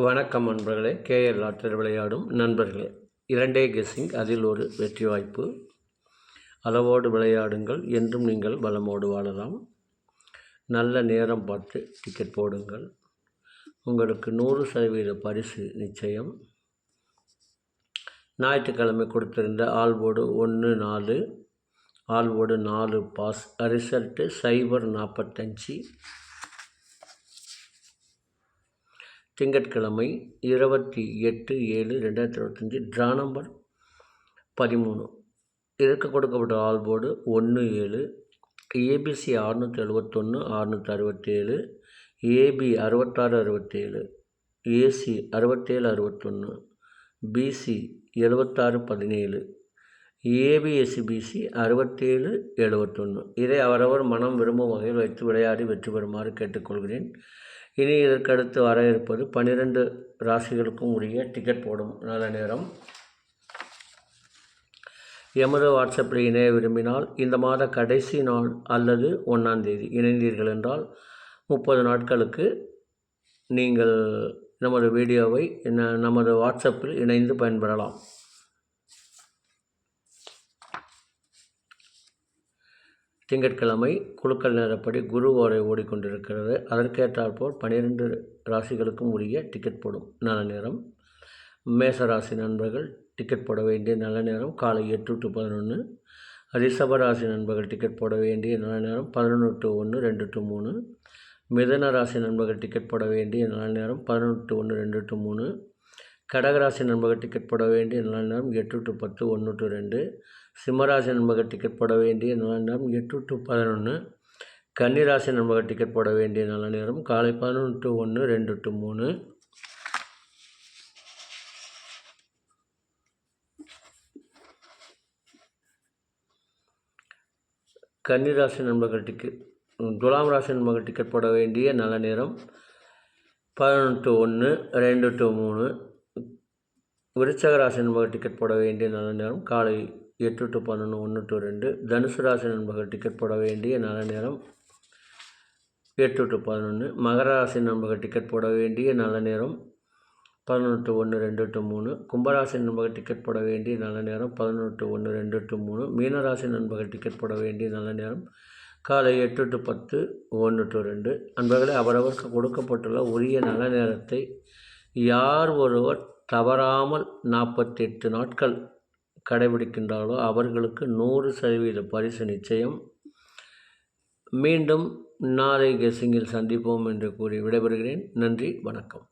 வணக்கம் நண்பர்களே. KL lottery விளையாடும் நண்பர்களே, 2 கெஸ்ஸிங், அதில் ஒரு வெற்றி வாய்ப்பு. அளவோடு விளையாடுங்கள், என்றும் நீங்கள் பலமோடு வாழலாம். நல்ல நேரம் பார்த்து டிக்கெட் போடுங்கள். உங்களுக்கு 100% பரிசு நிச்சயம். ஞாயிற்றுக்கிழமை கொடுத்திருந்த ஆல்போர்டு 1-4, ஆல்போர்டு 4 பாஸ், ரிசல்ட்டு 0-45. திங்கட்கிழமை 28/7/2025, ட்ரா நம்பர் 13. இதற்கு கொடுக்கப்பட்ட ஆல்போர்டு 1-7, ஏபிசி 671, 667, ஏபி 6667, ஏசி 6761, பிசி 7617, ஏபிஎஸ்சிபிசி 6771. இதை அவரவர் மனம் விரும்பும் வகையில் வைத்து விளையாடி வெற்றி பெறுமாறு கேட்டுக்கொள்கிறேன். இனி இதற்கடுத்து வர இருப்பது 12 ராசிகளுக்கும் உரிய டிக்கெட் போடும் நல்ல நேரம். எமது வாட்ஸ்அப்பில் இணைய விரும்பினால் இந்த மாத கடைசி நாள் அல்லது 1ஆம் தேதி இணைந்தீர்கள் என்றால் 30 நாட்களுக்கு நீங்கள் நமது வீடியோவை நமது வாட்ஸ்அப்பில் இணைந்து பயன்பெறலாம். திங்கட்கிழமை குலுக்கல் நேரப்படி குரு ஓரை ஓடிக்கொண்டிருக்கிறது. அதற்கேற்றாற்போல் 12 ராசிகளுக்கும் உரிய டிக்கெட் போடும் நல்ல நேரம். மேச ராசி நண்பர்கள் டிக்கெட் போட வேண்டிய நல்ல நேரம் காலை 8 to 11. ரிஷப ராசி நண்பர்கள் டிக்கெட் போட வேண்டிய நல்ல நேரம் 11 to 1, 2 to 3. மிதுன ராசி நண்பர்கள் டிக்கெட் போட வேண்டிய நல்ல நேரம் 11 to 1, 2 to 3. கடகராசி நண்பர்கள் டிக்கெட் போட வேண்டிய நல்ல நேரம் 8 to 10, 1 to 2. சிம்மராசி நண்பர்கள் டிக்கெட் போட வேண்டிய நல்ல நேரம் 8 to 11. கன்னிராசி நண்பர்கள் டிக்கெட் போட வேண்டிய நல்ல நேரம் காலை 11 to 1, 2 to 3. கன்னிராசி நண்பர்கள் துலாம் ராசி நண்பர்கள் டிக்கெட் போட வேண்டிய நல்ல நேரம் 11 to 1, 2 to 3. விருச்சக ராசி நண்பர்கள் டிக்கெட் போட வேண்டிய நல்ல நேரம் காலை 8 to 11, 1 to 2. தனுசு ராசி நண்பர்கள் டிக்கெட் போட வேண்டிய நல்ல நேரம் 8 to 11. மகர ராசி நண்பர்கள் டிக்கெட் போட வேண்டிய நல்ல நேரம் 11 to 1, 2 to 3. கும்பராசி நண்பர்கள் டிக்கெட் போட வேண்டிய நல்ல நேரம் 11 to 1, 2 to 3. மீனராசி நண்பர்கள் டிக்கெட் போட வேண்டிய நல்ல நேரம் காலை 8 to 10, 1 to 2. நண்பர்களே, அவரவருக்கு கொடுக்கப்பட்டுள்ள உரிய நல்ல நேரத்தை யார் ஒருவர் தவறாமல் 48 நாட்கள் கடைபிடிக்கின்றார்களோ அவர்களுக்கு 100% பரிசு நிச்சயம். மீண்டும் நாளை கெஸ்ஸிங்கில் சந்திப்போம் என்று கூறி விடைபெறுகிறேன். நன்றி, வணக்கம்.